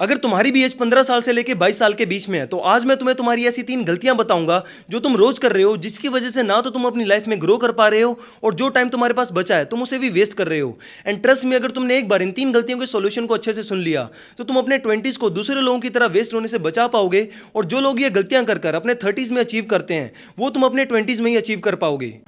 अगर तुम्हारी भी एज 15 साल से लेके 22 साल के बीच में है तो आज मैं तुम्हें तुम्हारी ऐसी 3 गलतियां बताऊंगा जो तुम रोज कर रहे हो, जिसकी वजह से ना तो तुम अपनी लाइफ में ग्रो कर पा रहे हो और जो टाइम तुम्हारे पास बचा है तुम उसे भी वेस्ट कर रहे हो। एंड ट्रस्ट में, अगर तुमने एक बार इन 3 गलतियों के सॉल्यूशन को अच्छे से सुन लिया तो तुम अपने 20s को दूसरे लोगों की तरह वेस्ट होने से बचा पाओगे और जो लोग ये गलतियां कर अपने 30s में अचीव करते हैं वो तुम अपने 20s में ही अचीव कर पाओगे।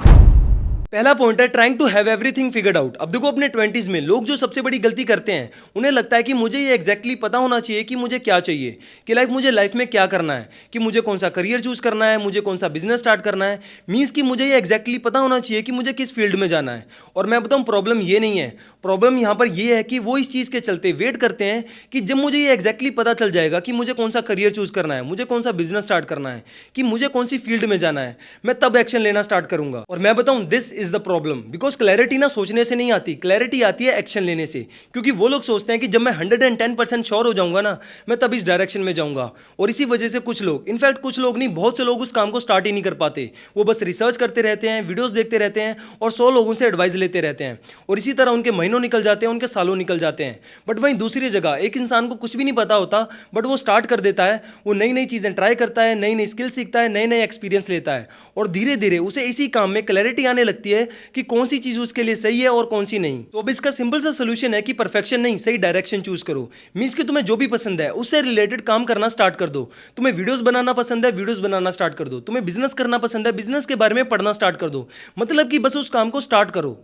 पहला पॉइंट है trying to have everything figured out. अब देखो, अपने 20s में लोग जो सबसे बड़ी गलती करते हैं, उन्हें लगता है कि मुझे ये एग्जैक्टली पता होना चाहिए कि मुझे क्या चाहिए, कि मुझे लाइफ में क्या करना है, कि मुझे कौन सा करियर चूज करना है, मुझे कौन सा बिजनेस स्टार्ट करना है। मीन्स कि मुझे ये एग्जैक्टली पता होना चाहिए कि मुझे किस फील्ड में जाना है। और मैं बताऊँ, प्रॉब्लम ये नहीं है। प्रॉब्लम यहाँ पर ये है कि वो इस चीज़ के चलते वेट करते हैं कि जब मुझे ये एग्जैक्टली पता चल जाएगा कि मुझे कौन सा करियर चूज करना है, मुझे कौन सा बिजनेस स्टार्ट करना है, कि मुझे कौन सी फील्ड में जाना है, मैं तब एक्शन लेना स्टार्ट करूंगा। और मैं बताऊं, this is the problem. Because clarity ना सोचने से नहीं आती, क्लैरिटी आती है एक्शन लेने से। क्योंकि वो लोग सोचते हैं कि जब मैं 110% श्योर हो जाऊंगा ना, मैं तब इस डायरेक्शन में जाऊंगा। और इसी वजह से कुछ लोग, इनफैक्ट कुछ लोग नहीं, बहुत से लोग उस काम को स्टार्ट ही नहीं कर पाते। वो बस रिसर्च करते रहते हैं, वीडियोस देखते रहते हैं और 100 लोगों से एडवाइस लेते रहते हैं। और इसी तरह उनके महीनों निकल जाते हैं, उनके सालों निकल जाते हैं। बट वहीं दूसरी जगह एक इंसान को कुछ भी नहीं पता होता, बट वो स्टार्ट कर देता है। वो नई नई चीज़ें ट्राई करता है, नई नई स्किल सीखता है, नए नए एक्सपीरियंस लेता है और धीरे धीरे उसे इसी काम में क्लैरिटी आने लगती है कि कौन सी चीज़ उसके लिए सही है और कौन सी नहीं। तो अब इसका सिंपल सा सोल्यूशन है कि परफेक्शन नहीं, सही डायरेक्शन चूज करो। मींस कि तुम्हें जो भी पसंद है उससे रिलेटेड काम करना स्टार्ट कर दो। तुम्हें वीडियोस बनाना पसंद है, वीडियोस बनाना स्टार्ट कर दो। तुम्हें बिजनेस करना पसंद है, बिजनेस के बारे में पढ़ना स्टार्ट कर दो। मतलब कि बस उस काम को स्टार्ट करो।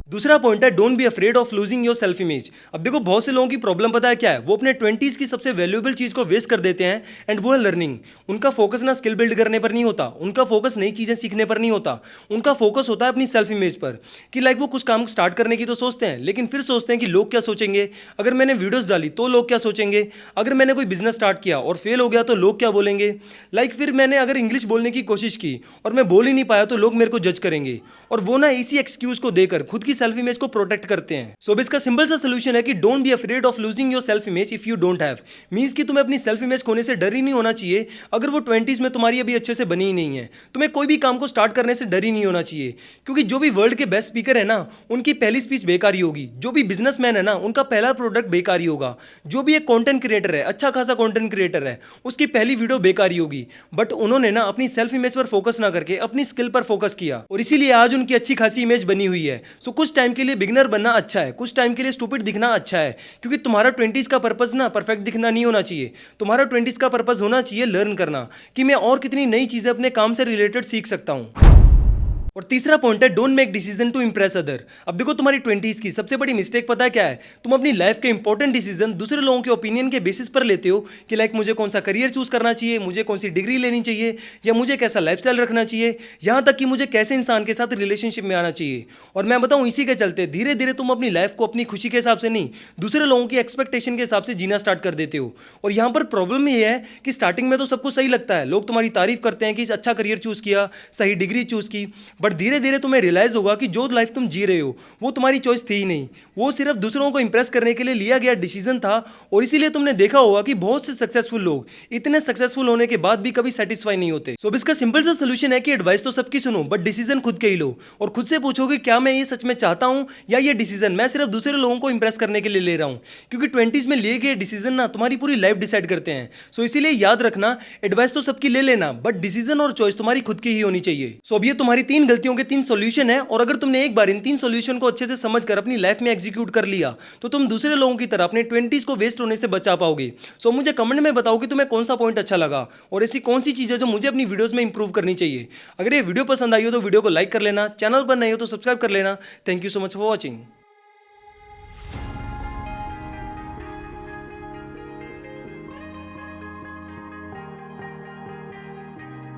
दूसरा पॉइंट है don't be afraid of losing your self image. अब देखो, बहुत से लोगों की प्रॉब्लम पता है क्या है? वो अपने 20s की सबसे वैल्यूएबल चीज को वेस्ट कर देते हैं एंड वो है लर्निंग। उनका फोकस ना स्किल बिल्ड करने पर नहीं होता, उनका फोकस नई चीजें सीखने पर नहीं होता, उनका फोकस होता है अपनी सेल्फ इमेज पर। कि वो कुछ काम स्टार्ट करने की तो सोचते हैं, लेकिन फिर सोचते हैं कि लोग क्या सोचेंगे, अगर मैंने वीडियोस डाली तो लोग क्या सोचेंगे, अगर मैंने कोई बिजनेस स्टार्ट किया और फेल हो गया तो लोग क्या बोलेंगे, फिर मैंने अगर इंग्लिश बोलने की कोशिश की और मैं बोल ही नहीं पाया तो लोग मेरे को जज करेंगे। और वो ना इसी एक्सक्यूज को देकर खुद की सेल्फ इमेज को प्रोटेक्ट करते हैं। सो इसका सिंपल सा सोल्यूशन है कि don't be afraid of losing your self image if you don't have. Means कि तुम्हें अपनी सेल्फ इमेज खोने से डर ही नहीं होना चाहिए अगर वो 20s में तुम्हारी अभी अच्छे से बनी ही नहीं है। तुम्हें कोई भी काम को स्टार्ट करने से डर ही नहीं होना चाहिए, क्योंकि जो भी वर्ल्ड के बेस्ट स्पीकर है ना, उनकी पहली स्पीच बेकार ही होगी। जो भी बिजनेसमैन है ना, उनका पहला प्रोडक्ट बेकार ही होगा। जो भी एक कंटेंट क्रिएटर है, अच्छा खासा कंटेंट क्रिएटर है, उसकी पहली वीडियो बेकार ही होगी। बट उन्होंने ना अपनी सेल्फ इमेज पर फोकस ना करके अपनी स्किल पर फोकस किया और इसीलिए आज उनकी अच्छी खासी इमेज बनी हुई है। सो कुछ टाइम के लिए बिगिनर बनना अच्छा है, कुछ टाइम के लिए स्टूपिड दिखना अच्छा है, क्योंकि तुम्हारा 20s का पर्पस ना परफेक्ट दिखना नहीं होना चाहिए। तुम्हारा 20s का पर्पस होना चाहिए लर्न करना, कि मैं और कितनी नई चीजें अपने काम से रिलेटेड सीख सकता हूं। और तीसरा पॉइंट है don't make decision to impress other. अब देखो, तुम्हारी 20s की सबसे बड़ी मिस्टेक पता है क्या है? तुम अपनी लाइफ के इंपॉर्टेंट डिसीजन दूसरे लोगों के ओपिनियन के बेसिस पर लेते हो कि मुझे कौन सा करियर चूज करना चाहिए, मुझे कौन सी डिग्री लेनी चाहिए, या मुझे कैसा लाइफस्टाइल रखना चाहिए, यहां तक कि मुझे कैसे इंसान के साथ रिलेशनशिप में आना चाहिए। और मैं बताऊं, इसी के चलते धीरे धीरे तुम अपनी लाइफ को अपनी खुशी के हिसाब से नहीं, दूसरे लोगों की एक्सपेक्टेशन के हिसाब से जीना स्टार्ट कर देते हो। और यहां पर प्रॉब्लम यह है कि स्टार्टिंग में तो सबको सही लगता है, लोग तुम्हारी तारीफ करते हैं कि अच्छा करियर चूज किया, सही डिग्री चूज की, बट धीरे धीरे तुम्हें रियलाइज होगा कि जो लाइफ तुम जी रहे हो वो तुम्हारी चॉइस थी ही नहीं, वो सिर्फ दूसरों को इंप्रेस करने के लिए लिया गया डिसीजन था। और इसीलिए तुमने देखा होगा कि बहुत से सक्सेसफुल लोग इतने सक्सेसफुल होने के बाद भी कभी सेटिस्फाई नहीं होते। सो इसका सिंपल सा सोल्यूशन है कि एडवाइस तो सबकी सुनो, बट डिसीजन खुद के ही लो। और खुद से पूछो कि क्या मैं ये सच में चाहता हूं, या ये डिसीजन मैं सिर्फ दूसरे लोगों को इंप्रेस करने के लिए ले रहा हूं। क्योंकि 20s में लिए गए डिसीजन ना तुम्हारी पूरी लाइफ डिसाइड करते हैं। सो इसीलिए याद रखना, एडवाइस तो सबकी ले लेना, बट डिसीजन और चॉइस तुम्हारी खुद की ही होनी चाहिए। सो अब ये तुम्हारी 3 गलतियों के 3 सोल्यूशन है। और अगर तुमने एक बार इन 3 सॉल्यूशन को अच्छे से समझकर अपनी लाइफ में एग्जीक्यूट कर लिया तो तुम दूसरे लोगों की तरह अपने 20s को वेस्ट होने से बचा पाओगे। सो मुझे कमेंट में बताओ कि तुम्हें कौन सा पॉइंट अच्छा लगा और ऐसी कौन सी चीज़ है जो मुझे अपनी वीडियोस में इंप्रूव करनी चाहिए। अगर ये वीडियो पसंद आई हो तो वीडियो को लाइक कर लेना, चैनल पर नए हो तो सब्सक्राइब कर लेना। Thank you so much for watching.